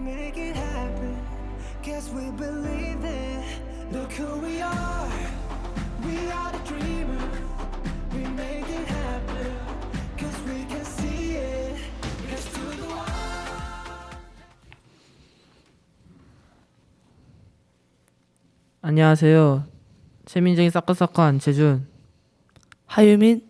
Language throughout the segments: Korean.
make it happen. Guess we believe it. Look who we are. We are the dreamers. We make it happen. Cause we can see it. Let's do the one. 안녕하세요. 최민정이 사커사커 안채준. 하유민,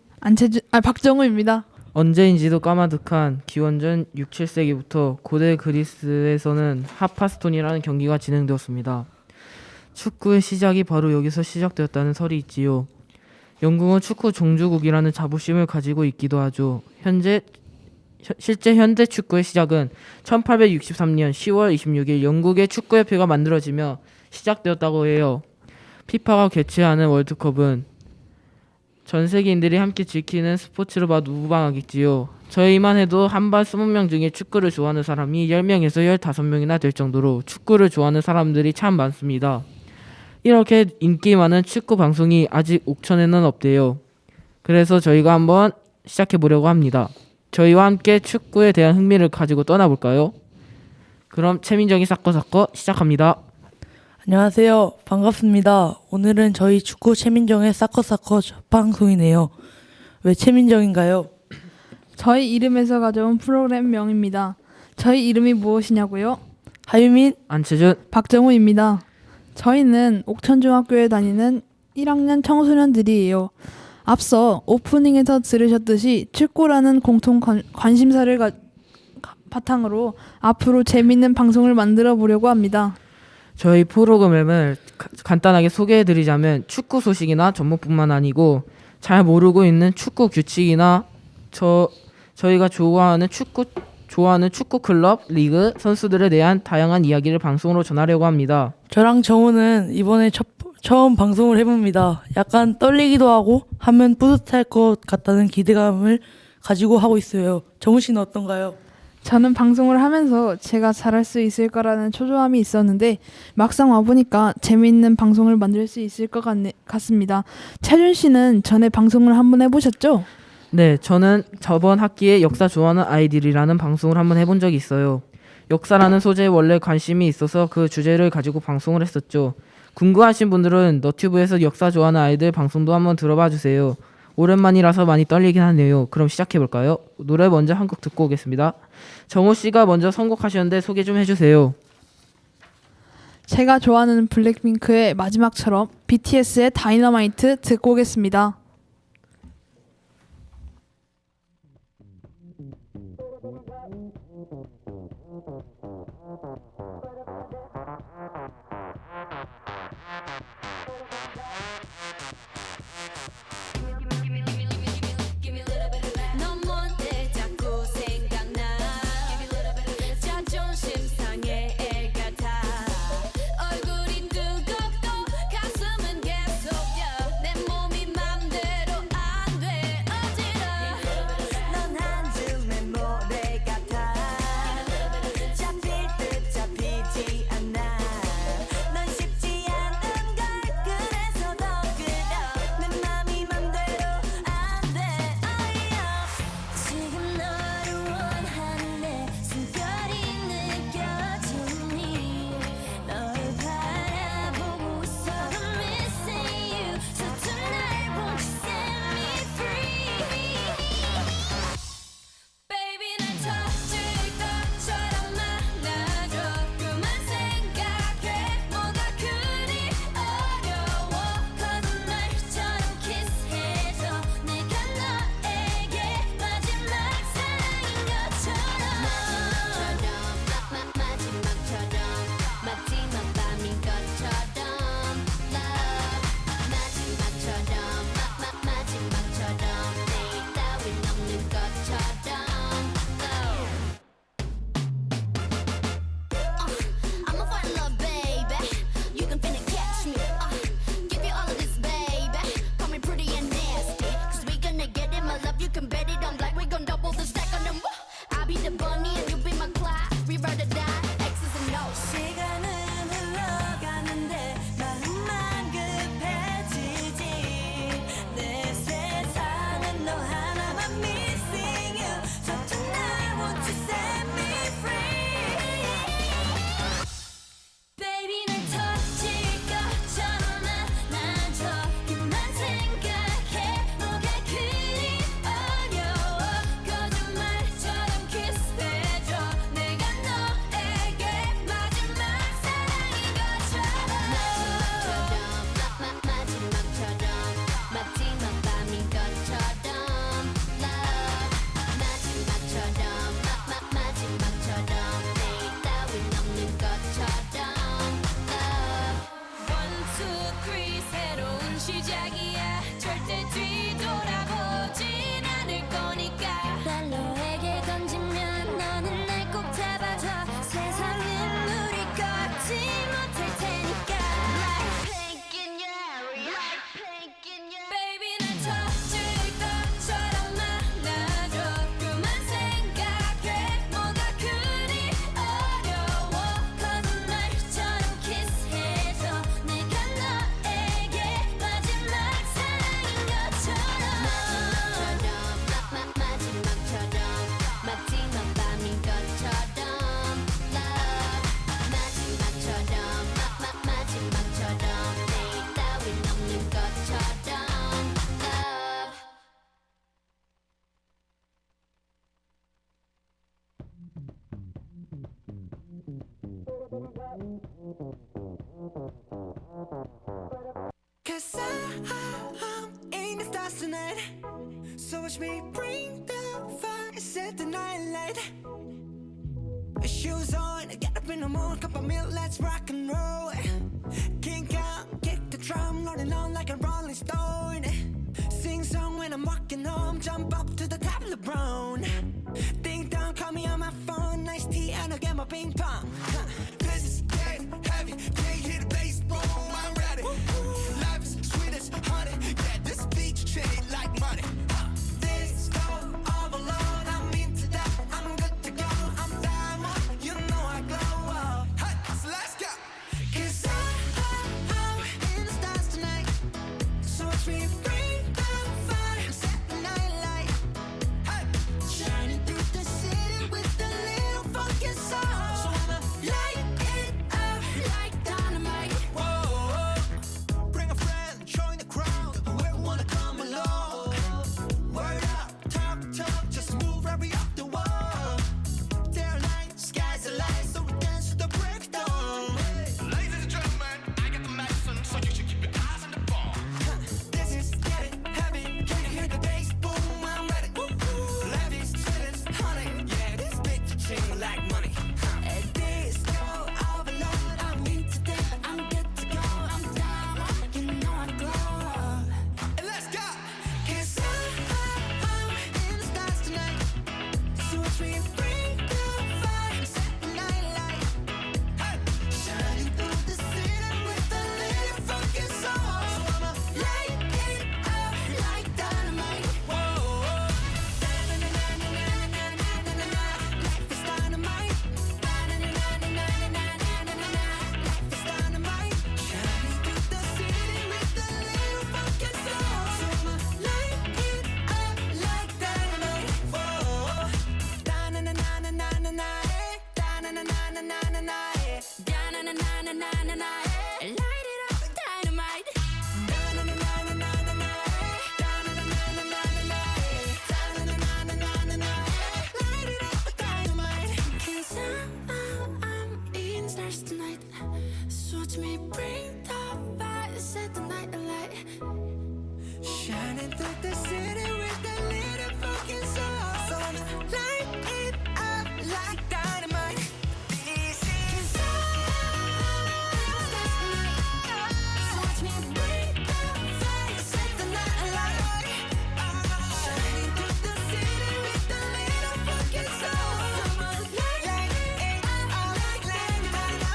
박정우입니다. 언제인지도 까마득한 기원전 6, 7세기부터 고대 그리스에서는 하파스톤이라는 경기가 진행되었습니다. 축구의 시작이 바로 여기서 시작되었다는 설이 있지요. 영국은 축구 종주국이라는 자부심을 가지고 있기도 하죠. 실제 현대 축구의 시작은 1863년 10월 26일 영국의 축구협회가 만들어지며 시작되었다고 해요. 피파가 개최하는 월드컵은 전 세계인들이 함께 지키는 스포츠로 봐도 무방하겠지요. 저희만 해도 한반 20명 중에 축구를 좋아하는 사람이 10명에서 15명이나 될 정도로 축구를 좋아하는 사람들이 참 많습니다. 이렇게 인기 많은 축구 방송이 아직 옥천에는 없대요. 그래서 저희가 한번 시작해 보려고 합니다. 저희와 함께 축구에 대한 흥미를 가지고 떠나볼까요? 그럼 최민정이 사커사커 시작합니다. 안녕하세요. 반갑습니다. 오늘은 저희 축구 최민정의 사커사커 첫 방송이네요. 왜 최민정인가요? 저희 이름에서 가져온 프로그램명입니다. 저희 이름이 무엇이냐고요? 하유민, 안채준. 박정우입니다. 저희는 옥천중학교에 다니는 1학년 청소년들이에요. 앞서 오프닝에서 들으셨듯이 축구라는 공통 관심사를 바탕으로 앞으로 재밌는 방송을 만들어 보려고 합니다. 저희 프로그램을 간단하게 소개해드리자면 축구 소식이나 전문뿐만 아니고 잘 모르고 있는 축구 규칙이나 저희가 좋아하는 축구 클럽, 리그, 선수들에 대한 다양한 이야기를 방송으로 전하려고 합니다. 저랑 정우는 이번에 처음 방송을 해봅니다. 약간 떨리기도 하고 하면 뿌듯할 것 같다는 기대감을 가지고 하고 있어요. 정우 씨는 어떤가요? 저는 방송을 하면서 제가 잘할 수 있을 거라는 초조함이 있었는데 막상 와보니까 재미있는 방송을 만들 수 있을 것 같습니다. 채준 씨는 전에 방송을 한번 해보셨죠? 네, 저는 저번 학기에 역사 좋아하는 아이들이라는 방송을 한번 해본 적이 있어요. 역사라는 소재에 원래 관심이 있어서 그 주제를 가지고 방송을 했었죠. 궁금하신 분들은 너튜브에서 역사 좋아하는 아이들 방송도 한번 들어봐 주세요. 오랜만이라서 많이 떨리긴 하네요. 그럼 시작해볼까요? 노래 먼저 한 곡 듣고 오겠습니다. 정우 씨가 먼저 선곡하셨는데 소개 좀 해주세요. 제가 좋아하는 블랙핑크의 마지막처럼 BTS의 다이너마이트 듣고 오겠습니다. So watch me bring the fire, set the night light. Shoes on, get up in the morning, cup of milk, let's rock and roll. Kink out, kick the drum, rolling on like a rolling stone. Sing song when I'm walking home, jump up to the top of the brown. Ding dong, call me on my phone, nice tea and I'll get my ping pong. This is getting heavy, can't hear the bass, boom, I'm ready. Life is sweet as honey, yeah, this beat treat like money. This go overload, I'm into that, I'm good to go, I'm diamond, you know I glow. Hey, so let's go. 'Cause I'm in the stars tonight, so watch me bring the fire, set the night light. Hey, shining through the city with a little funky soul. So I'ma light it up like dynamite. Whoa, bring a friend, join the crowd, whoever wanna come along. Word up, talk, just move right up the wall. Their light, sky's the light, so we dance to the break of dawn. Ladies and gentlemen, I got the medicine, so you should keep your eyes on the ball. This is getting heavy, can you hear the bass? Boom, I'm ready. Life is sweet as honey, yeah, this beat treat like money. This go overload, I'm into that, I'm good to go, I'm down, you know I glow. And let's go, 'cause I'm in the stars tonight, so watch me bring the fire, set the night light. Hey, shining through the city with a little funky soul. So I'ma light it up like dynamite. Whoa, na-na-na-na-na-na-na-na-na-na. Life is dynamite. Na-na-na-na-na-na-na-na-na-na. Life is dynamite. Shining through the city with a little funky soul. So I'ma light it up like dynamite. Whoa, da-na-na-na-na-na-na-na. Da-na-na-na-na-na-na. Da-na-na-na-na-na-na. Light it up, dynamite. Da-na-na-na-na-na-na. Da-na-na-na-na-na-na. Da-na-na-na-na-na-na. Light it up, dynamite. 'Cause I'm in the stars tonight, so watch me bring the fire, set the night alight. Shining through the city with a little fucking soul. So I'ma light it up like dynamite. This is so watch me bring the fire, set the night alight. Shining through the city with a little fucking soul. So I'ma light it up like dynamite.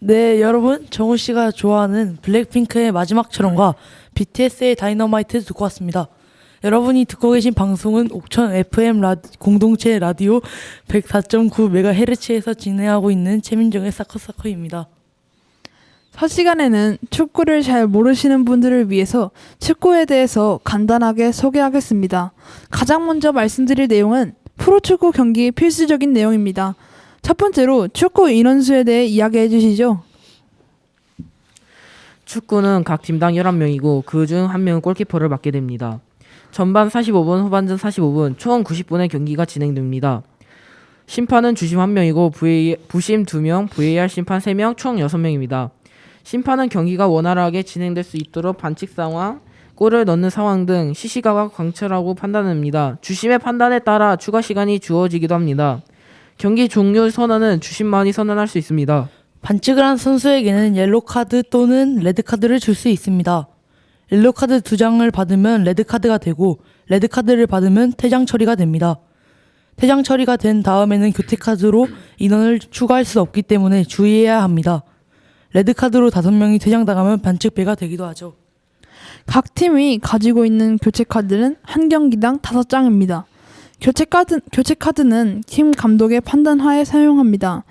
네, 여러분, 정우 씨가 좋아하는 블랙핑크의 마지막처럼과 BTS의 다이너마이트 듣고 왔습니다. 여러분이 듣고 계신 방송은 옥천 FM 공동체 라디오 104.9MHz에서 진행하고 있는 최민정의 사커사커입니다. 첫 시간에는 축구를 잘 모르시는 분들을 위해서 축구에 대해서 간단하게 소개하겠습니다. 가장 먼저 말씀드릴 내용은 프로축구 경기의 필수적인 내용입니다. 첫 번째로 축구 인원수에 대해 이야기해 주시죠. 축구는 각 팀당 11명이고 그중 1명은 골키퍼를 맡게 됩니다. 전반 45분, 후반전 45분, 총 90분의 경기가 진행됩니다. 심판은 주심 1명이고 부심 2명, VAR 심판 3명, 총 6명입니다. 심판은 경기가 원활하게 진행될 수 있도록 반칙 상황, 골을 넣는 상황 등 시시각각 관찰하고 판단합니다. 주심의 판단에 따라 추가 시간이 주어지기도 합니다. 경기 종료 선언은 주심만이 선언할 수 있습니다. 반칙을 한 선수에게는 옐로카드 또는 레드카드를 줄 수 있습니다. 옐로카드 2장을 받으면 레드카드가 되고 레드카드를 받으면 퇴장 처리가 됩니다. 퇴장 처리가 된 다음에는 교체카드로 인원을 추가할 수 없기 때문에 주의해야 합니다. 레드카드로 5명이 퇴장당하면 반칙배가 되기도 하죠. 각 팀이 가지고 있는 교체카드는 한 경기당 5장입니다. 교체카드는 팀 감독의 판단하에 사용합니다.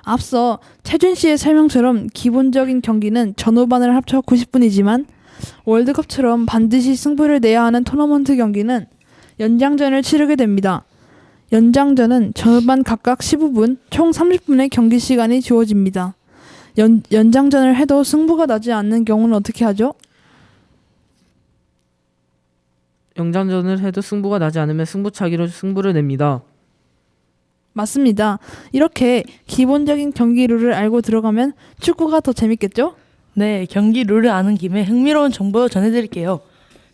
앞서 태준 씨의 설명처럼 기본적인 경기는 전후반을 합쳐 90분이지만 월드컵처럼 반드시 승부를 내야 하는 토너먼트 경기는 연장전을 치르게 됩니다. 연장전은 전후반 각각 15분, 총 30분의 경기 시간이 주어집니다. 연장전을 해도 승부가 나지 않는 경우는 어떻게 하죠? 연장전을 해도 승부가 나지 않으면 승부차기로 승부를 냅니다. 맞습니다. 이렇게 기본적인 경기 룰을 알고 들어가면 축구가 더 재밌겠죠? 네, 경기 룰을 아는 김에 흥미로운 정보 전해드릴게요.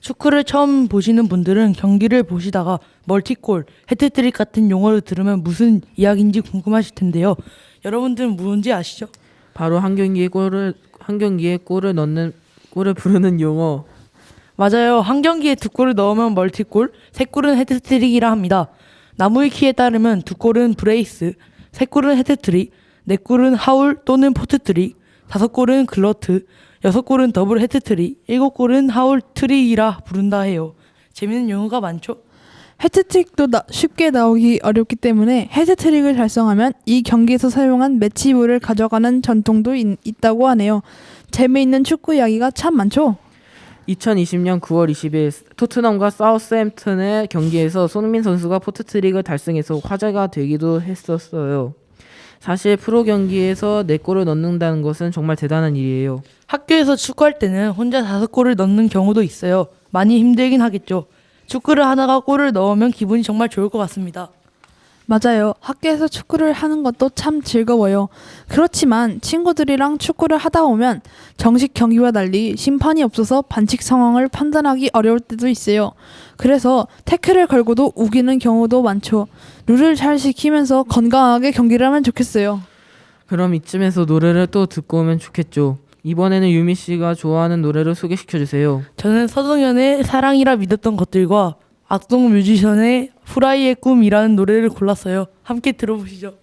축구를 처음 보시는 분들은 경기를 보시다가 멀티골, 헤트트릭 같은 용어를 들으면 무슨 이야기인지 궁금하실 텐데요. 여러분들은 뭔지 아시죠? 바로 한 경기에 골을 부르는 용어. 맞아요. 한 경기에 2골을 넣으면 멀티골, 3골은 헤트트릭이라 합니다. 나무위키에 따르면 2골은 브레이스, 3골은 헤트트릭, 4골은 하울 또는 포트트릭, 5골은 글러트, 6골은 더블 헤트트릭, 7골은 하울 트릭이라 부른다 해요. 재밌는 용어가 많죠? 헤트트릭도 쉽게 나오기 어렵기 때문에 헤트트릭을 달성하면 이 경기에서 사용한 매치볼을 가져가는 전통도 있다고 하네요. 재미있는 축구 이야기가 참 많죠? 2020년 9월 20일 토트넘과 사우스햄튼의 경기에서 손흥민 선수가 포트트릭을 달성해서 화제가 되기도 했었어요. 사실 프로 경기에서 4골을 넣는다는 것은 정말 대단한 일이에요. 학교에서 축구할 때는 혼자 5골을 넣는 경우도 있어요. 많이 힘들긴 하겠죠. 축구를 하다가 골을 넣으면 기분이 정말 좋을 것 같습니다. 맞아요. 학교에서 축구를 하는 것도 참 즐거워요. 그렇지만 친구들이랑 축구를 하다 보면 정식 경기와 달리 심판이 없어서 반칙 상황을 판단하기 어려울 때도 있어요. 그래서 태클을 걸고도 우기는 경우도 많죠. 룰을 잘 지키면서 건강하게 경기를 하면 좋겠어요. 그럼 이쯤에서 노래를 또 듣고 오면 좋겠죠. 이번에는 유미 씨가 좋아하는 노래를 소개시켜 주세요. 저는 서동현의 사랑이라 믿었던 것들과 악동 뮤지션의 후라이의 꿈이라는 노래를 골랐어요. 함께 들어보시죠.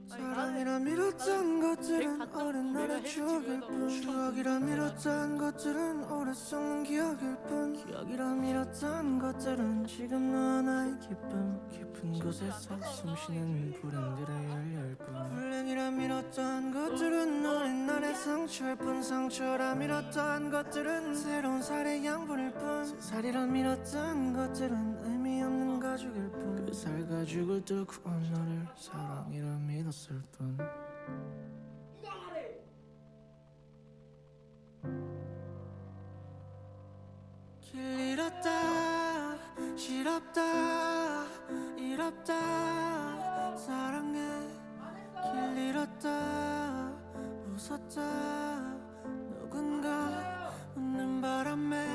사랑이라 믿었던 것들은 어린 날의 추억일 뿐 추억이라 믿었던 것들은 오래 썩는 기억일 뿐 기억이라 믿었던 것들은 지금 너와 나의 기쁨 깊은 곳에서 숨쉬는 불행들의 열렬 뿐 불행이라 믿었던 것들은 어린 날의 상처일 뿐 상처라 믿었던 것들은 새로운 살의 양분일 뿐 살이라 믿었던 것들은 의미 없는 가죽일 뿐 그 살 가죽을 뚫고 온 너를 사랑이라 믿었을 뿐 길 잃었다 싫었다 잃었다 사랑해 길 잃었다 웃었다 누군가 웃는 바람에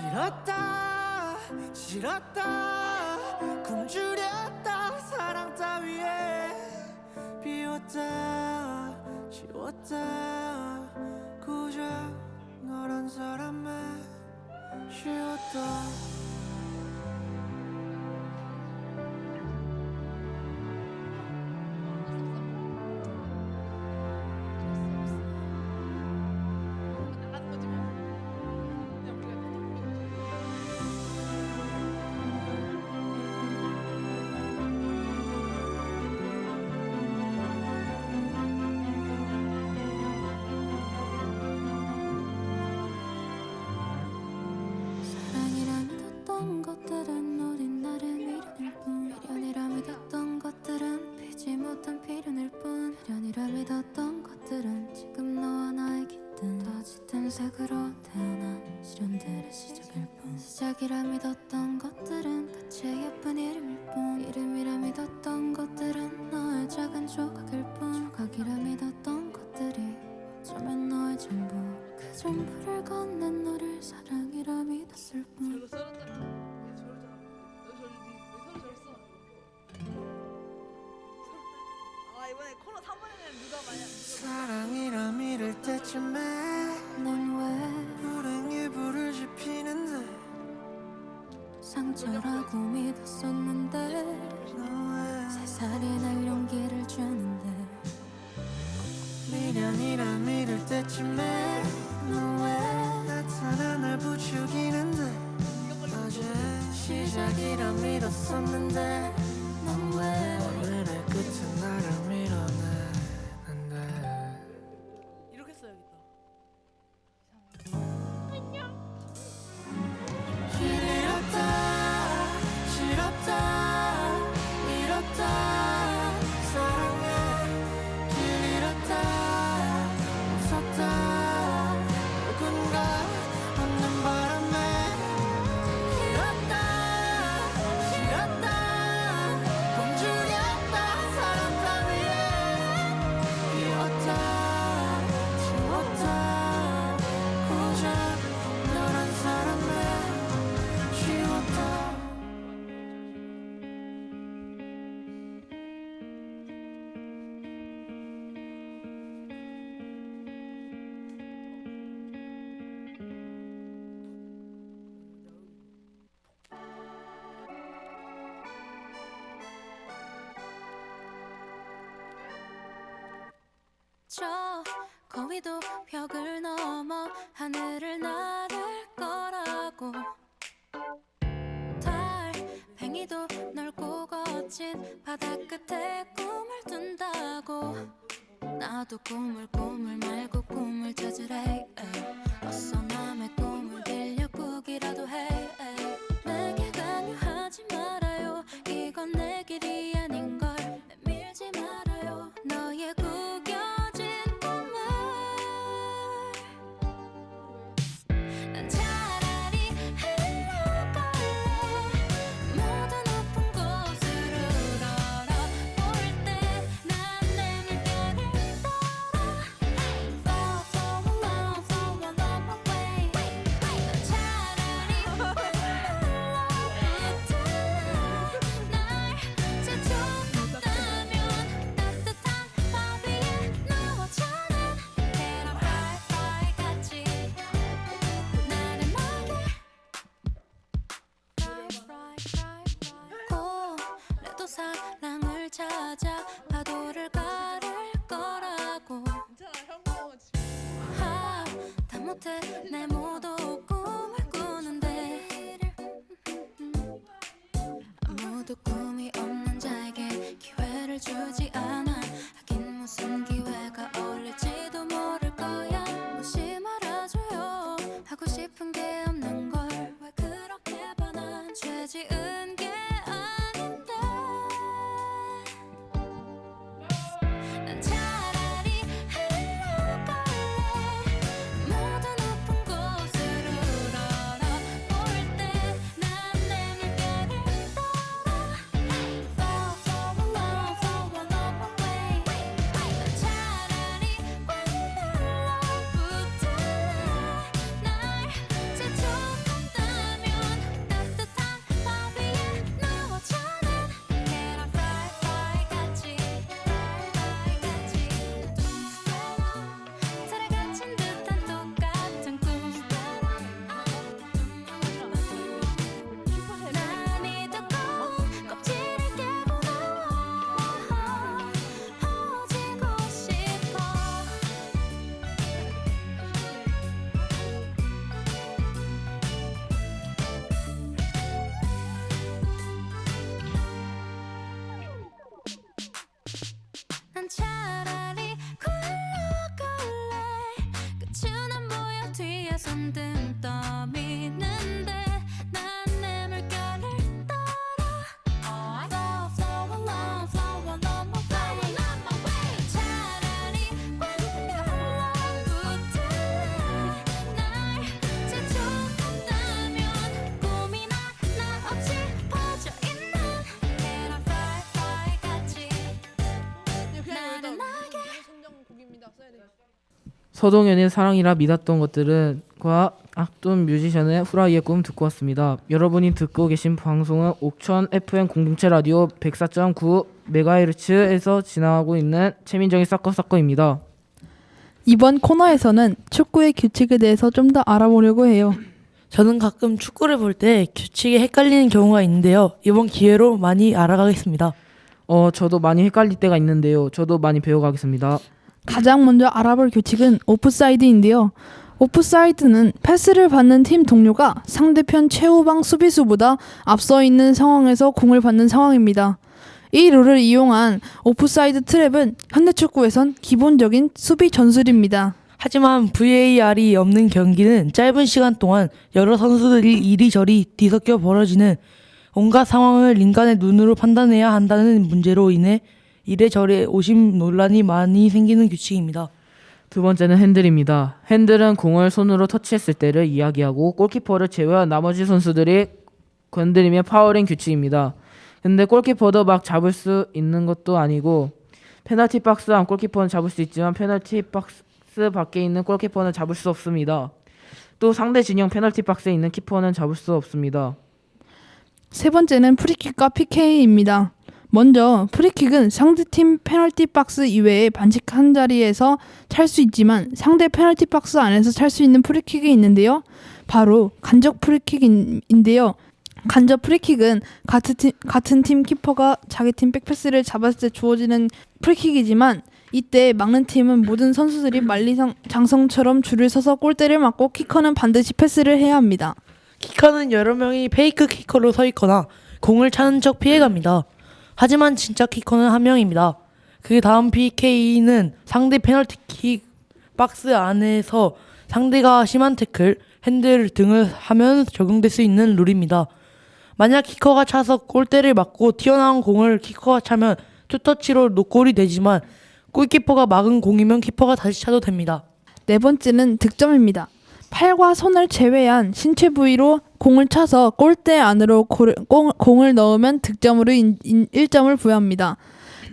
길었다 싫었다 굶주렸다 사랑 따위에 비웠다 지웠다 고작 너란 사람에 쉬었다 사랑이라 믿었던 것들은 어린 날의 미련일 뿐 미련이라 믿었던 것들은 피지 못한 비련일 뿐 미련이라 믿었던 것들은 지금 너와 나의 깃든 더 짙은 색으로 태어난 시련들의 시작일 뿐 시작이라 믿었던 것들은 끝이 예쁜 이름일 뿐 이름이라 믿었던 것들은 너의 작은 조각일 뿐 조각이라 믿었던 것들이 어쩌면 너의 전부 그 전부를 건넨 너를 사랑이라 믿었을 뿐 사랑이라 믿을 때쯤에 넌 왜 불행의 불을 지피는데 상처라고 믿었었는데 너의 살살이 날 용기를 주는데 미련이라 믿을 때쯤에 너의 나타나 날 부추기는데 어제 시작이라 믿었었는데 넌 왜 오늘의 끝은 나를 밀어내 난 저 거위도 벽을 넘어 하늘을 나를 거라고 달팽이도 넓고 거친 바다 끝에 꿈을 둔다고 나도 꿈을 말고 꿈을 찾으래 어서 남의 꿈을 빌려 꾸기라도 해 내게 강요하지 말아요 이건 내 길이 아닌걸 내밀지 말아요 너의 구겨진 꿈을 난 차라리 흘러갈래 모두 높은 곳으로 걸어볼 때 난 내 물결을 따라 Fall so long so long away 난 차라리 날 재촉한다면 따뜻한 밥 위에 누워자는 계란 프라이 같이 나른하게 고래도 사랑을 찾아 파도를 가를 거라고 다 못해 내 모두 꿈을 꾸는데 아무도 꿈이 없는 자에게 기회를 주지 않아 하긴 무슨 기회가 어울릴지도 모를 거야 무시 말아줘요 하고 싶은 게 없는 걸 왜 그렇게 반한 죄 지은 게 아닌데 난 차라리 흘러갈래 모두 높은 곳으로 걸어볼 때 난 내 물결을 따라 Fall so long so long away 난 차라리 달라붙을래 날 재촉한다면 따뜻한 밥 위에 누워자는 계란 프라이 같이 틀에 갇힌 듯한 똑같은 꿈 난 믿었고 껍질을 깨고 나와 퍼지고 싶어 난 차라리 굴러갈래 끝은 안 보여 뒤에선 등 떠미는데 난 내 물결을 따라 Flow along my way 차라리 달라붙을래 날 재촉한다면 꿈이나 나 없이 퍼져있는 계란 프라이 같이 나른하게 서동현의 사랑이라 믿었던 것들은 과 악동 뮤지션의 후라이의 꿈 듣고 왔습니다. 여러분이 듣고 계신 방송은 옥천 FM 공동체 라디오 104.9MHz에서 진행하고 있는 최민정의 사커사커입니다. 이번 코너에서는 축구의 규칙에 대해서 좀 더 알아보려고 해요. 저는 가끔 축구를 볼 때 규칙이 헷갈리는 경우가 있는데요. 이번 기회로 많이 알아가겠습니다. 저도 많이 헷갈릴 때가 있는데요. 저도 많이 배워가겠습니다. 가장 먼저 알아볼 규칙은 오프사이드인데요. 오프사이드는 패스를 받는 팀 동료가 상대편 최후방 수비수보다 앞서 있는 상황에서 공을 받는 상황입니다. 이 룰을 이용한 오프사이드 트랩은 현대축구에선 기본적인 수비 전술입니다. 하지만 VAR이 없는 경기는 짧은 시간 동안 여러 선수들이 이리저리 뒤섞여 벌어지는 온갖 상황을 인간의 눈으로 판단해야 한다는 문제로 인해 이래저래 오심 논란이 많이 생기는 규칙입니다. 두 번째는 핸들입니다. 핸들은 공을 손으로 터치했을 때를 이야기하고 골키퍼를 제외한 나머지 선수들이 건드리면 파울인 규칙입니다. 근데 골키퍼도 막 잡을 수 있는 것도 아니고 페널티 박스 안 골키퍼는 잡을 수 있지만 페널티 박스 밖에 있는 골키퍼는 잡을 수 없습니다. 또 상대 진영 페널티 박스에 있는 키퍼는 잡을 수 없습니다. 세 번째는 프리킥과 PK입니다. 먼저 프리킥은 상대팀 페널티 박스 이외에 반칙 한 자리에서 찰 수 있지만 상대 페널티 박스 안에서 찰 수 있는 프리킥이 있는데요. 바로 간접 프리킥인데요. 간접 프리킥은 같은 팀 키퍼가 자기 팀 백패스를 잡았을 때 주어지는 프리킥이지만 이때 막는 팀은 모든 선수들이 만리장성처럼 줄을 서서 골대를 맞고 키커는 반드시 패스를 해야 합니다. 키커는 여러 명이 페이크 키커로 서 있거나 공을 차는 척 피해갑니다. 하지만 진짜 키커는 한 명입니다. 그 다음 PK는 상대 페널티킥 박스 안에서 상대가 심한 태클, 핸들 등을 하면 적용될 수 있는 룰입니다. 만약 키커가 차서 골대를 맞고 튀어나온 공을 키커가 차면 투터치로 노골이 되지만 골키퍼가 막은 공이면 키퍼가 다시 차도 됩니다. 네 번째는 득점입니다. 팔과 손을 제외한 신체 부위로 공을 차서 골대 안으로 공을 넣으면 득점으로 1점을 부여합니다.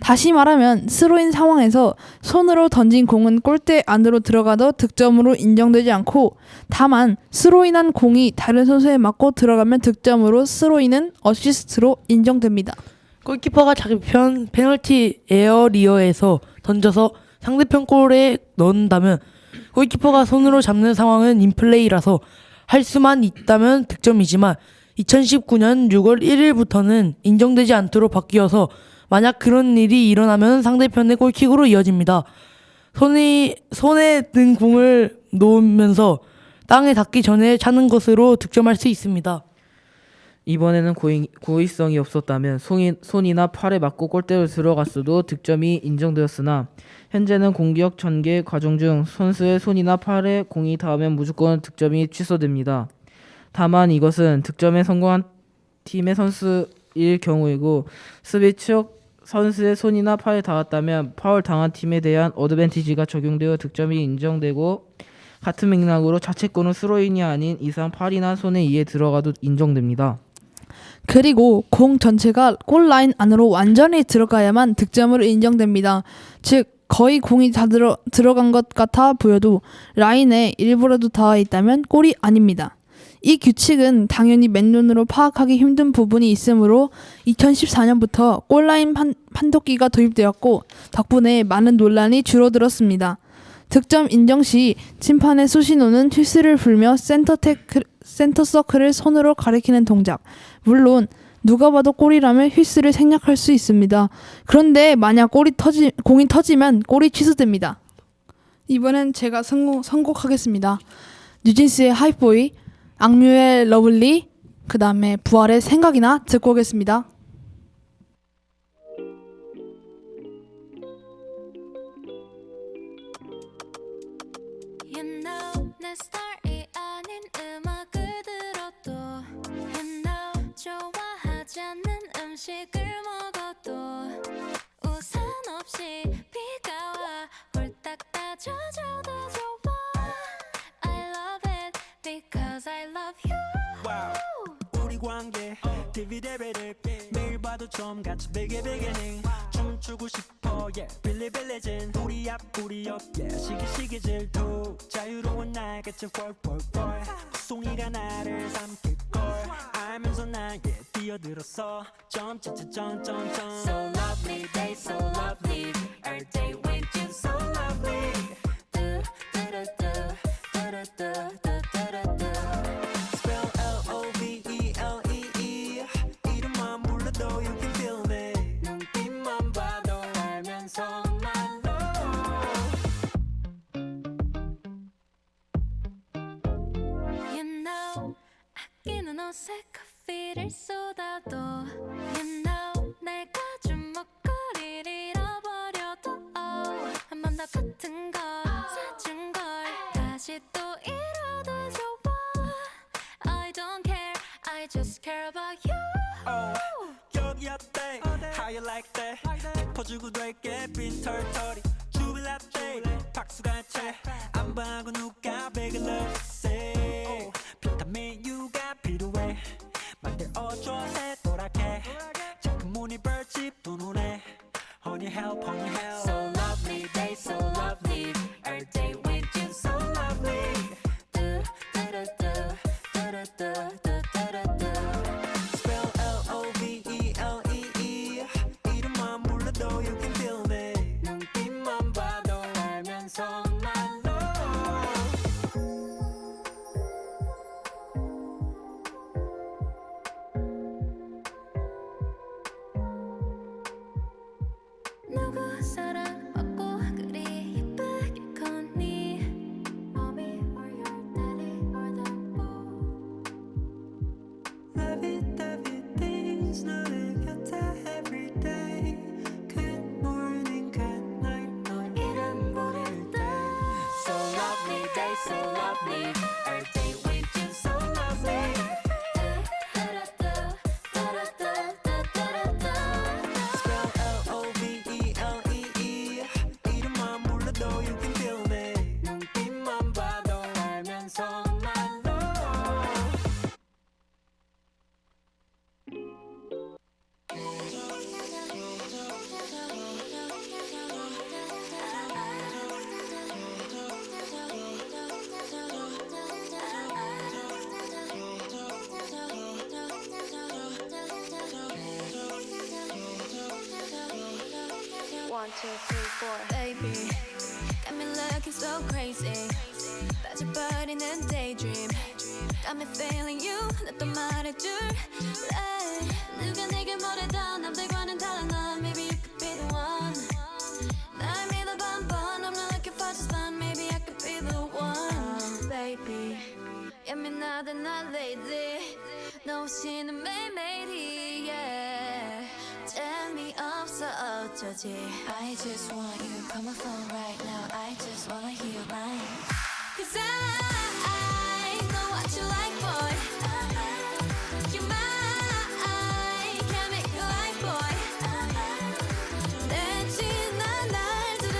다시 말하면 스로인 상황에서 손으로 던진 공은 골대 안으로 들어가도 득점으로 인정되지 않고 다만 스로인한 공이 다른 선수에 맞고 들어가면 득점으로 스로인은 어시스트로 인정됩니다. 골키퍼가 자기 편 페널티 에어리어에서 던져서 상대편 골에 넣는다면 골키퍼가 손으로 잡는 상황은 인플레이라서 할 수만 있다면 득점이지만 2019년 6월 1일부터는 인정되지 않도록 바뀌어서 만약 그런 일이 일어나면 상대편의 골킥으로 이어집니다. 손에 든 공을 놓으면서 땅에 닿기 전에 차는 것으로 득점할 수 있습니다. 이번에는 고의성이 없었다면 손이나 팔에 맞고 골대로 들어갔어도 득점이 인정되었으나 현재는 공격 전개 과정 중 선수의 손이나 팔에 공이 닿으면 무조건 득점이 취소됩니다. 다만 이것은 득점에 성공한 팀의 선수일 경우이고 수비 측 선수의 손이나 팔에 닿았다면 파울 당한 팀에 대한 어드밴티지가 적용되어 득점이 인정되고 같은 맥락으로 자책골은 스로인이 아닌 이상 팔이나 손에 의해 들어가도 인정됩니다. 그리고 공 전체가 골라인 안으로 완전히 들어가야만 득점으로 인정됩니다. 즉 거의 공이 다 들어간 것 같아 보여도 라인에 일부라도 닿아 있다면 골이 아닙니다. 이 규칙은 당연히 맨눈으로 파악하기 힘든 부분이 있으므로 2014년부터 골라인 판독기가 도입되었고 덕분에 많은 논란이 줄어들었습니다. 득점 인정 시 심판의 수신호는 휘슬을 불며 센터 서클을 손으로 가리키는 동작. 물론 누가 봐도 골이라면 휘슬을 생략할 수 있습니다. 그런데 만약 공이 터지면 골이 취소됩니다. 이번엔 제가 선곡하겠습니다. 뉴진스의 하이보이, 악뮤의 러블리, 그 다음에 부활의 생각이나 듣고 오겠습니다. You know 내 스타일이 아닌 음악을 들어도 You know 좋아하지 않는 음식을 먹어도 우산 없이 비가 와 홀딱 다 젖어도 좋아 I love it because I love you Wow. 우리 관계 디비데베를 매일 봐도 좀 같이 베개베개ning 춤추고 싶어 yeah 빌리빌리진 우리 앞 우리 옆 yeah 시기시기 질투 자유로운 날개체 월 송이가 나를 삼킬걸 알면서 나에게 뛰어들었어 점점점점점 So lovely day so lovely every day with you so lovely Spell L-O-V-E-L-E-E 이름만 불러도 you can feel me 눈빛만 봐도 알면서 말로 You know 아끼는 옷에 커피를 쏟아도 You know 내가 준 목걸이를 잃어버려도 한 번 더 같은 걸 사준 걸 다시 또 잃어도 좋아 I don't care I just care about you 여기 어때 How you like that 짚어주고 될게 빈 털털이 주빌라떼 박수가 채안 봐고 누가 베개 love say 비타민 U가 필요해 만들어줘 새도랗게 작은 무늬 벌집 두 눈에 Honey help So lovely day so lovely every day with you so lovely Spell L-O-V-E-L-E-E 이름만 불러도 you can feel me 눈빛만 봐도 알면서 말로 누구 사랑받고 Baby, got me looking so crazy. 빠져버리는 daydream. Got me feeling you. 나 또 말해줄래? 누가 내게 뭐래도 남들과는 달라 넌. Maybe you could be the one. 날 믿어봐 한번. I'm not looking for just fun. Maybe I could be the one. Baby, 예민하다 나 lately. 너 없이는 매일매일이 yeah. 재미없어 어쩌지. I just want you. Call my phone right now. I just wanna hear your line. Cause I know what you like, boy. You're mine. Can't make you like, boy. 내 지난 날들은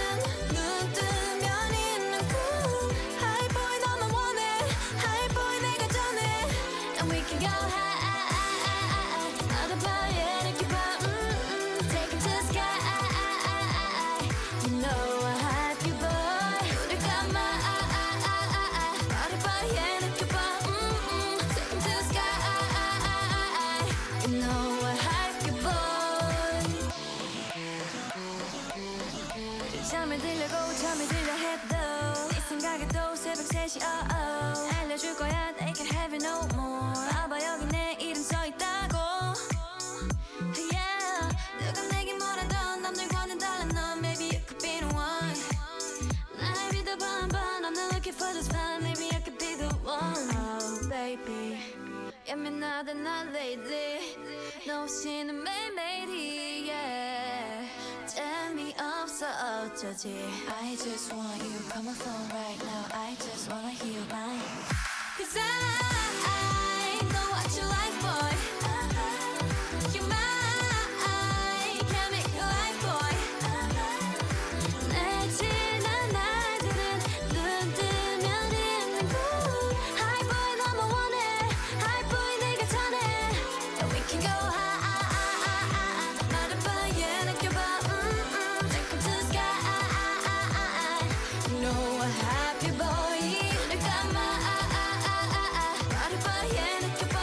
눈 뜨면 있는 cool. High boy 너만 원해. High boy 내가 전해. And we can go high. 나도 봐야 이렇게 봐. Take it to the sky. You know I have you, boy. 눈을 감아. 나를 봐야 이렇게 봐. Take it to the sky. You know I have you, boy. 잠을 들려고 잠이 들려 해도 네 생각에도 새벽 3시 알려줄 거야 They can have it no more. 봐봐 여기 내 이름 써있다고. Yeah. 누가 내게 뭐라던 남들과는 달라 넌. Maybe you could be the one. 날 믿어봐 한번. I'm not looking for just fun. Maybe I could be the one. Oh baby, 예민하다 나 lately. 너 없이는 매일매일이 yeah. 재미없어 어쩌지. I just want you. Call my phone right now. I just wanna hear your line. Cause I know what you like, boy. You're mine. Can't make you like, boy. 내 지난 날들은 눈 뜨면 있는 cool. High boy 너만 원해. High boy 내가 전해. And we can go high. 나를 봐야 느껴봐. Take it to the sky. You know I have you, boy. 눈을 감아. 나를 봐야 느껴봐.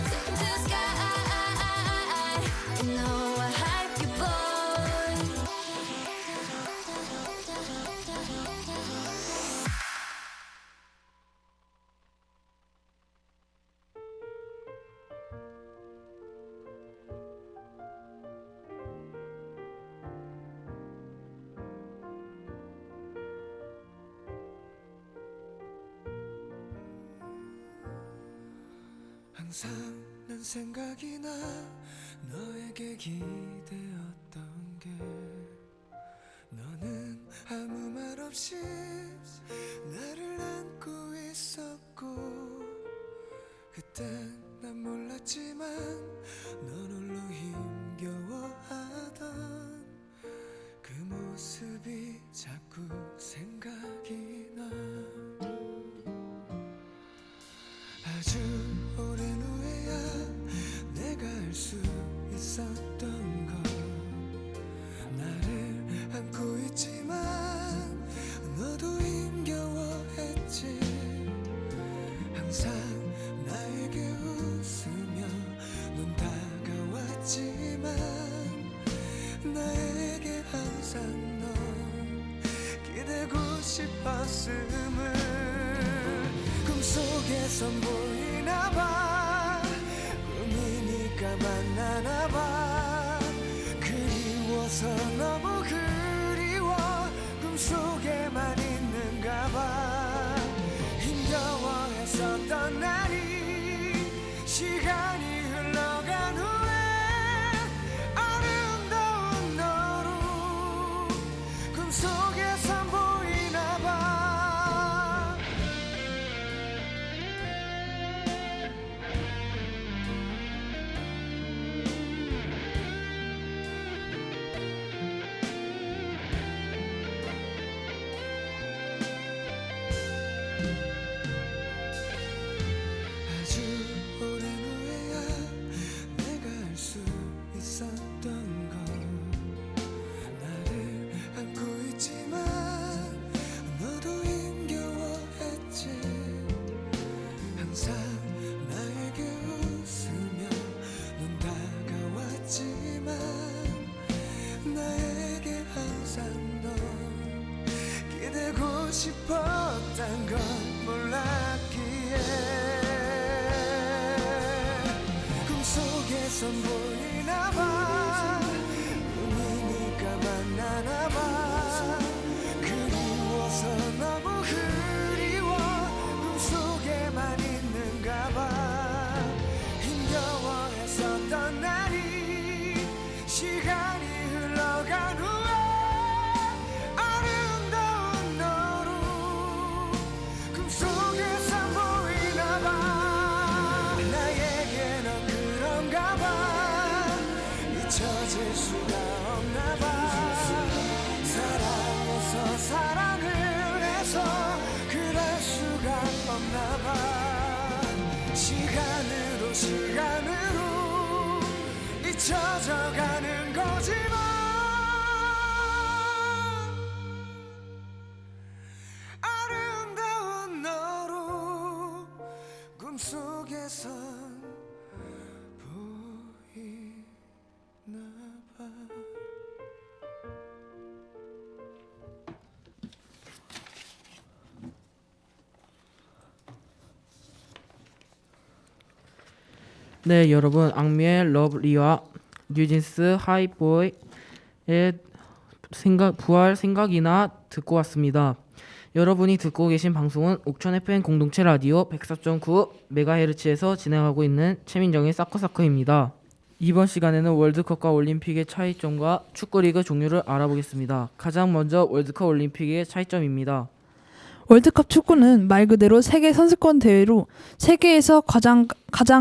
Take it to the sky. You know I have you, boy. 항상 난 생각이 나 너에게 기대었던 게 너는 아무 말 없이 나를 안고 있었고 그땐 난 몰랐지만 넌 홀로 힘겨워하던 그 모습이 자꾸 생각이 나 아주 오랜 후에야 내가 알 수 있었던 것 나를 안고 있지만 너도 힘겨워했지 항상 나에게 웃으며 넌 다가왔지만 나에게 항상 넌 기대고 싶었음을 꿈속에선 보이나봐 꿈이니까 만나나봐 그리워서 너무 그리워 꿈속에만 있는가봐 힘겨워했었던 날이 시간이 흘러간 후에 아름다운 너로 꿈속에선 보이나봐 아주 오랜 후에야 내가 알 수 있었던 것 나를 안고 있지만 싶었단 걸 몰랐기에 꿈속에선 보이나봐 운이니까 만나나봐 그리워서 너무 그리워 꿈속에만 있는가봐 힘겨워했었던 날이 시간이 흘러간 후에 아름다운 너로 꿈속에서 보이나봐 나에게 넌 그런가봐 잊혀질 수가 없나봐 사랑해서 사랑을 해서 그럴 수가 없나봐 시간으로 잊혀져가는 거지만 아름다운 너로 꿈속에선 보이나봐. 네, 여러분, 악뮤의 러블리와 뉴진스 하이보이의 부활 생각이나 듣고 왔습니다. 여러분이 듣고 계신 방송은 옥천 FM 공동체 라디오 104.9MHz에서 진행하고 있는 최민정의 사커사커입니다. 이번 시간에는 월드컵과 올림픽의 차이점과 축구리그 종류를 알아보겠습니다. 가장 먼저 월드컵 올림픽의 차이점입니다. 월드컵 축구는 말 그대로 세계 선수권 대회로 세계에서 가장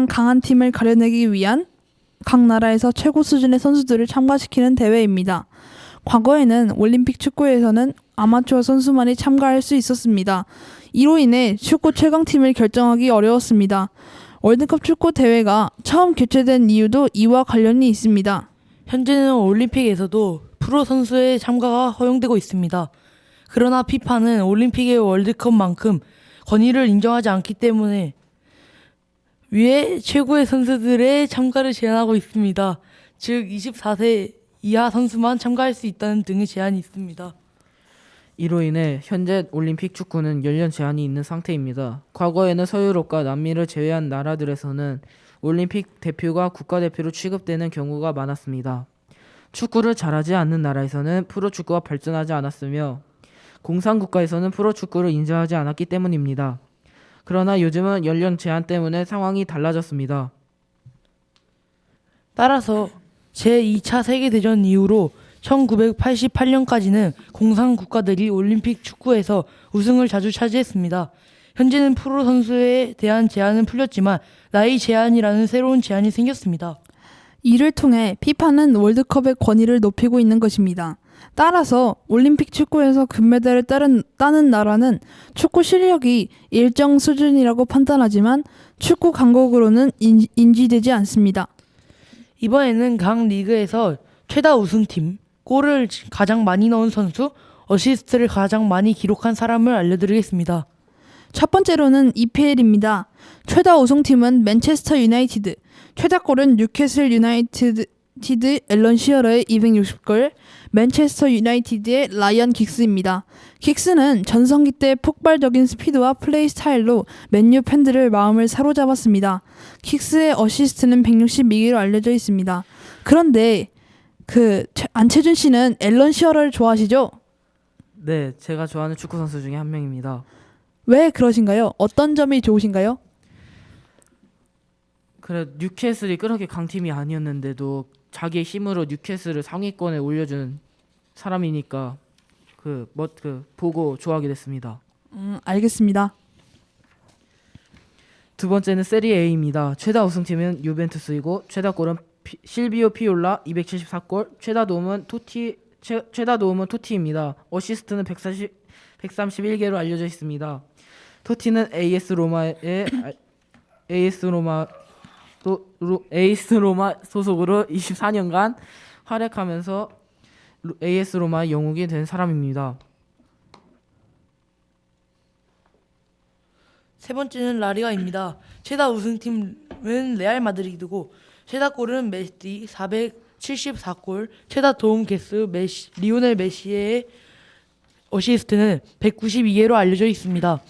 강한 팀을 가려내기 위한 각 나라에서 최고 수준의 선수들을 참가시키는 대회입니다. 과거에는 올림픽 축구에서는 아마추어 선수만이 참가할 수 있었습니다. 이로 인해 축구 최강팀을 결정하기 어려웠습니다. 월드컵 축구 대회가 처음 개최된 이유도 이와 관련이 있습니다. 현재는 올림픽에서도 프로 선수의 참가가 허용되고 있습니다. 그러나 피파는 올림픽의 월드컵만큼 권위를 인정하지 않기 때문에 위에 최고의 선수들의 참가를 제한하고 있습니다. 즉 24세 이하 선수만 참가할 수 있다는 등의 제한이 있습니다. 이로 인해 현재 올림픽 축구는 연령 제한이 있는 상태입니다. 과거에는 서유럽과 남미를 제외한 나라들에서는 올림픽 대표가 국가대표로 취급되는 경우가 많았습니다. 축구를 잘하지 않는 나라에서는 프로축구가 발전하지 않았으며 공산국가에서는 프로축구를 인정하지 않았기 때문입니다. 그러나 요즘은 연령 제한 때문에 상황이 달라졌습니다. 따라서 제2차 세계대전 이후로 1988년까지는 공산국가들이 올림픽 축구에서 우승을 자주 차지했습니다. 현재는 프로 선수에 대한 제한은 풀렸지만 나이 제한이라는 새로운 제한이 생겼습니다. 이를 통해 피파는 월드컵의 권위를 높이고 있는 것입니다. 따라서 올림픽 축구에서 금메달을 따는 나라는 축구 실력이 일정 수준이라고 판단하지만 축구 강국으로는 인지되지 않습니다. 이번에는 각 리그에서 최다 우승팀, 골을 가장 많이 넣은 선수, 어시스트를 가장 많이 기록한 사람을 알려드리겠습니다. 첫 번째로는 EPL입니다. 최다 우승팀은 맨체스터 유나이티드, 최다 골은 뉴캐슬 유나이티드 앨런 시어러의 260골, 맨체스터 유나이티드의 라이언 긱스입니다. 긱스는 전성기 때 폭발적인 스피드와 플레이 스타일로 맨유 팬들의 마음을 사로잡았습니다. 긱스의 어시스트는 162개로 알려져 있습니다. 그런데 안채준 씨는 앨런 시어러를 좋아하시죠? 네, 제가 좋아하는 축구 선수 중에 한 명입니다. 왜 그러신가요? 어떤 점이 좋으신가요? 그래, 뉴캐슬이 그렇게 강팀이 아니었는데도 자기의 힘으로 뉴캐슬을 상위권에 올려준 사람이니까 보고 좋아하게 됐습니다. 알겠습니다. 두 번째는 세리에 A입니다. 최다 우승팀은 유벤투스이고 최다 골은 실비오 피올라 274골, 최다 도움은 토티입니다. 어시스트는 131개로 알려져 있습니다. 토티는 AS 로마 소속으로 24년간 활약하면서 AS 로마의 영웅이 된 사람입니다. 세 번째는 라리가입니다. 최다 우승팀은 레알 마드리드고 최다 골은 메시 474골, 최다 도움 개수 리오넬 메시의 어시스트는 192개로 알려져 있습니다.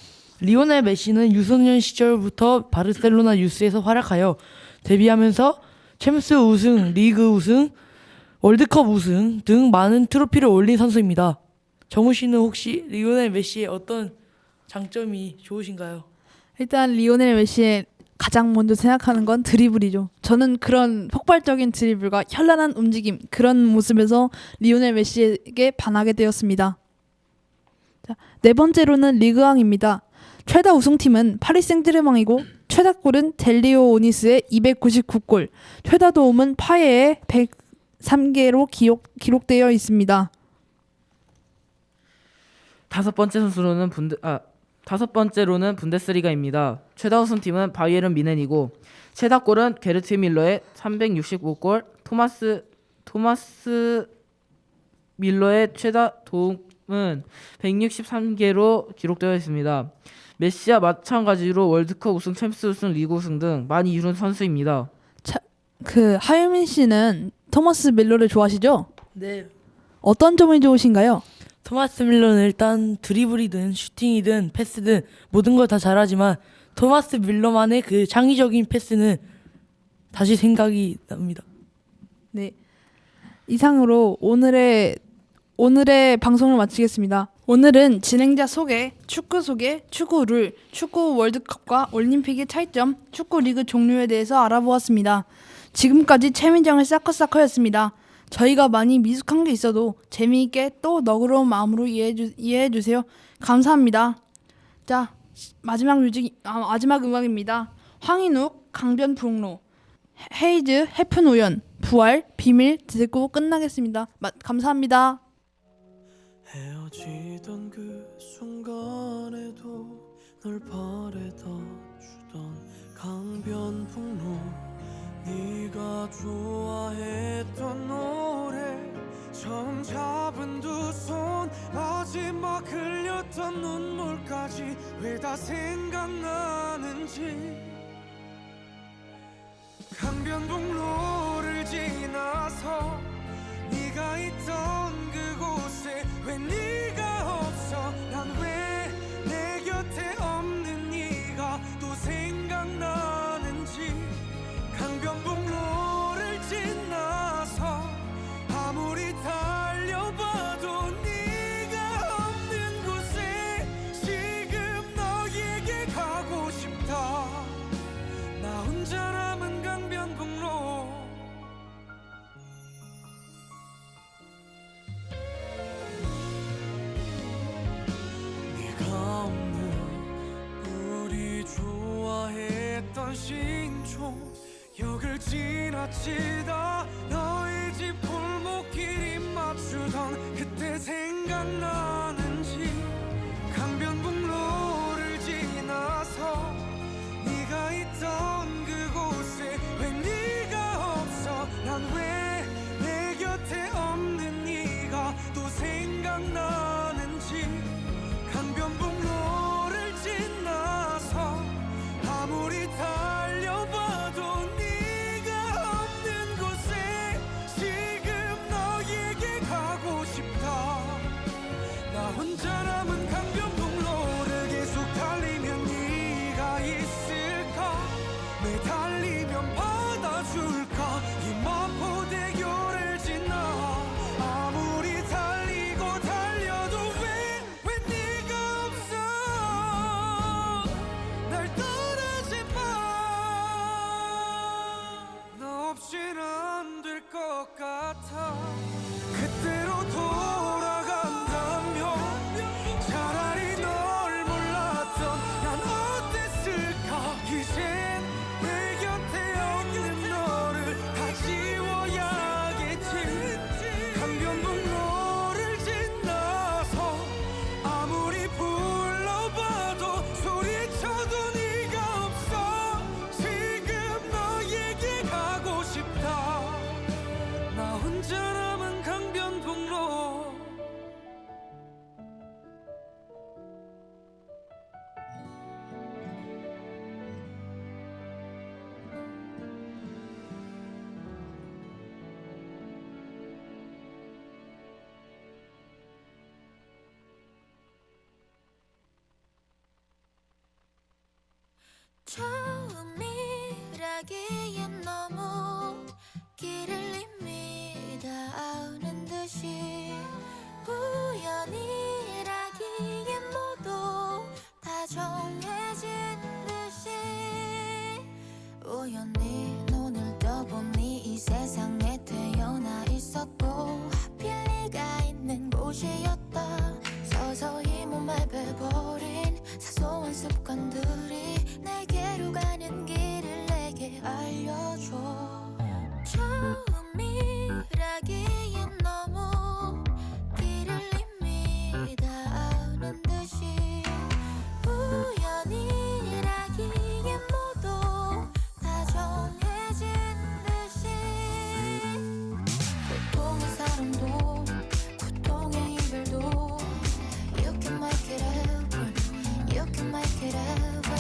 리오넬 메시는 유소년 시절부터 바르셀로나 유스에서 활약하여 데뷔하면서 챔스 우승, 리그 우승, 월드컵 우승 등 많은 트로피를 올린 선수입니다. 정우 씨는 혹시 리오넬 메시의 어떤 장점이 좋으신가요? 일단 리오넬 메시의 가장 먼저 생각하는 건 드리블이죠. 저는 그런 폭발적인 드리블과 현란한 움직임, 그런 모습에서 리오넬 메시에게 반하게 되었습니다. 자, 네 번째로는 리그왕입니다. 최다 우승팀은 파리 생제르맹이고 최다 골은 델리오 오니스의 299골, 최다 도움은 파예의 103개로 기록되어 있습니다. 다섯 번째로는 분데스리가입니다. 최다 우승팀은 바이에른 뮌헨이고 최다 골은 게르트 밀러의 365골, 토마스 밀러의 최다 도움은 163개로 기록되어 있습니다. 메시와 마찬가지로 월드컵 우승, 챔스 우승, 리그 우승 등 많이 이룬 선수입니다. 하유민 씨는 토마스 밀러를 좋아하시죠? 네. 어떤 점이 좋으신가요? 토마스 밀러는 일단 드리블이든 슈팅이든 패스든 모든 걸 다 잘하지만 토마스 밀러만의 그 창의적인 패스는 다시 생각이 납니다. 네. 이상으로 오늘의 방송을 마치겠습니다. 오늘은 진행자 소개, 축구 소개, 축구 룰, 축구 월드컵과 올림픽의 차이점, 축구 리그 종류에 대해서 알아보았습니다. 지금까지 최민정의 사커사커였습니다. 저희가 많이 미숙한 게 있어도 재미있게 또 너그러운 마음으로 이해해 주세요. 감사합니다. 자, 마지막 음악입니다. 황인욱, 강변북로, 헤이즈, 해픈우연, 부활, 비밀 듣고 끝나겠습니다. 감사합니다. 헤어지던 그 순간에도 널 바래다 주던 강변북로, 네가 좋아했던 노래, 처음 잡은 두 손, 마지막 흘렸던 눈물까지 왜 다 생각나는지. 강변북로를 지나서 네가 있던 그곳에 왜 네가 없어, 난 왜 내 곁에 없는 네가 또 생각나는지. 강변북로를 지나서 아무리 달려봐도 네가 없는 곳에 지금 너에게 가고 싶다. 나 혼자 남은 강변북로. 네가 없는 우리 좋아했던 신촌, 역을 지나치다 너의 집 골목길이 맞추던 그때 생각나는지. 강변북로를 지나서 네가 있던 그곳에 왜 네가 없어, 난 왜 내 곁에 없는 네가 또 생각나는지. 강변북로를 지나서 아무리 달려봐도 네가 없는 곳에 지금 너에게 가고 싶다. 나 혼자 남은 강변북로를 계속 달리면 네가 있을까, 매달리면 받아줄까, 이 마포대교를 지나. 아무리 달리고 달려도 왜 네가 없어, 날 떠나지 마. 너 없이는 안 될 것 같아. 그때로 돌아간다면 차라리 널 몰랐던 난 어땠을까. 이젠 내 곁에 없는 너를 다 지워야겠지. 강변북로를 지나서 아무리 불러봐도 소리쳐도 네가 없어. 지금 너에게 가고 싶다. 나 혼자 남은 강변북로. 처음이라기엔 너무 길을 이미 다 아는 듯이 우연이라기엔 모두 다 정해진 듯이 우연히 눈을 떠보니 이 세상에 태어나 있었고 하필 네가 있는 곳이었다. 서서히 몸에 배버린 사소한 습관들이 내게로 가는 길을 내게 알려줘. 처음이라기엔 너무 길을 이미 다 아는 듯이 우연이라기엔 모두 다 정해진 듯이 고통의 사랑도 고통의 이별도 You can make it happen You can make it happen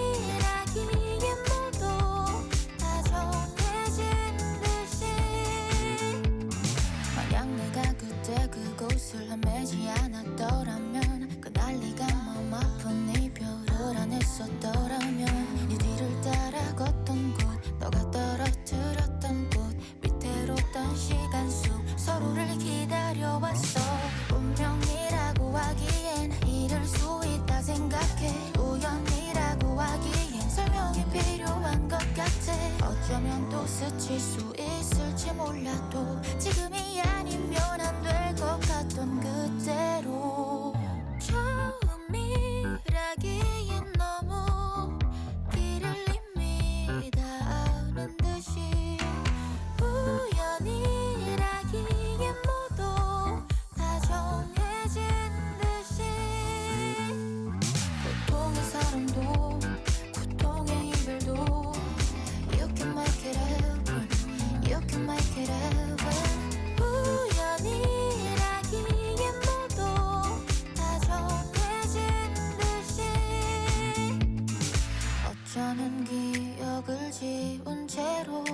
우연이라기엔 모두 다 정해진 듯이 만약 내가 그때 그곳을 헤매지 않았더라면 그날 네가 마음 아픈 이별을 안 했었더라면 네 뒤를 따라 걷던 곳 너가 떨어뜨렸던 꽃 밑으로 떤 시간 속 서로를 기다려왔어. 운명이라고 하기엔 이럴 수 있다 생각해. 우연이라고 하기엔 설명이 필요한 것 같아. 어쩌면 또 스칠 수 있을지 몰라도 지금이 아니면 안 될 것 같던 그대로 처음이라기엔 너무 길을 이미 다 아는 듯이 우연이라기엔 모두 다 정해진 듯이 고통의 사랑도 고통의 이별도 You can make it happen You can make it happen 우연이라기엔 모두 다 정해진 듯이 어쩌면 기억을 지운 채로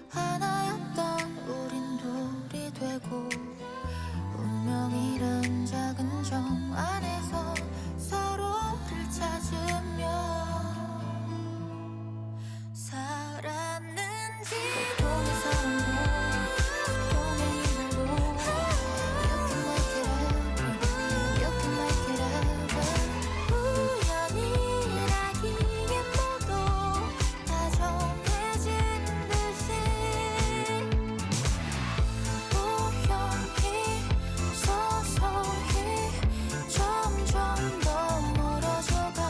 하나였던 우린 둘이 되고 운명이란 작은 정 안에서 서로를 찾으며 살았는지 고통의 사랑도 고통의 이별도 You can make it happen You can make it happen 우연이라기엔 모두 다 정해진 듯이 우연히 서서히 점점 더 멀어져가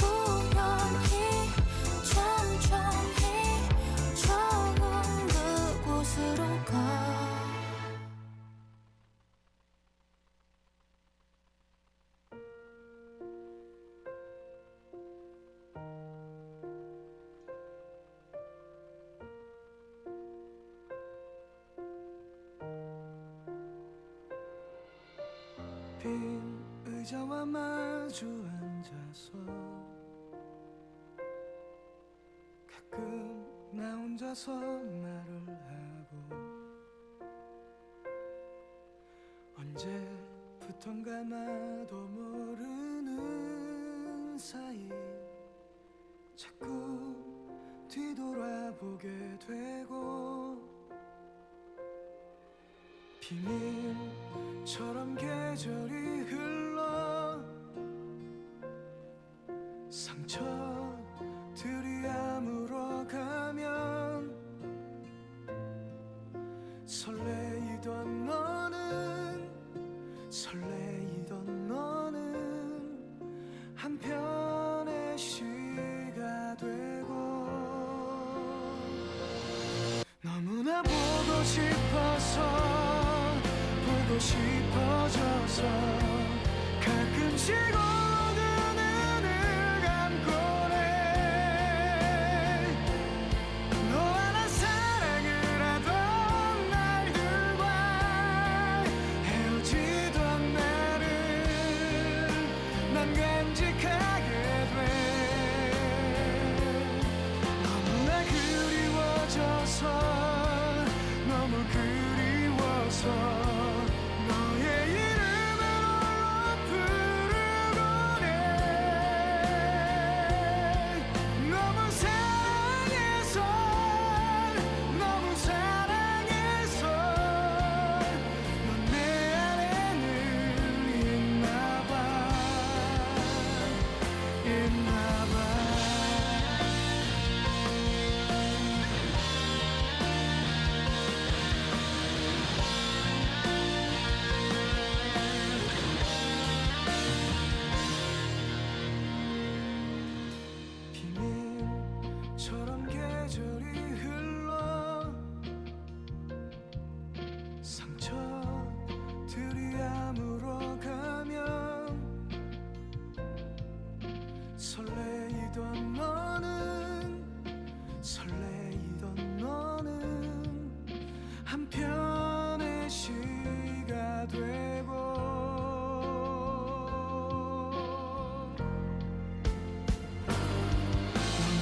우연히 천천히 처음 그곳으로 가 빈 의자와 마주 앉아서 가끔 나 혼자서 말을 하고 언제부턴가 나도 모르는 사이 자꾸 뒤돌아보게 되고 비밀처럼 계절이 흘러 상처들이 아물어가면 설레이던 너는 한편의 시가 되고 너무나 보고 싶어져서 가끔씩 홀로 눈을 감고래 너와 나 사랑을 하던 날들과 헤어지던 날을 난 간직하게 돼 너무나 그리워져서 너무 그리워서 너의 이름을 홀로 부르고 아물어가면 설레이던 너는 한편의 시가 되고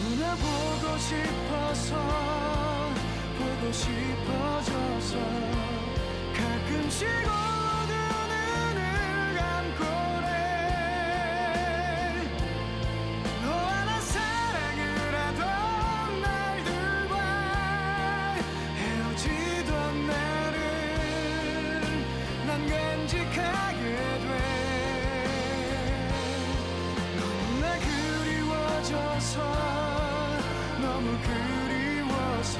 너무나 보고 싶어져서 가끔씩 어두운 눈을 감고래. 너와 나 사랑을 하던 날들과 헤어지던 날을 난 간직하게 돼. 너무나 그리워져서 너무 그리워서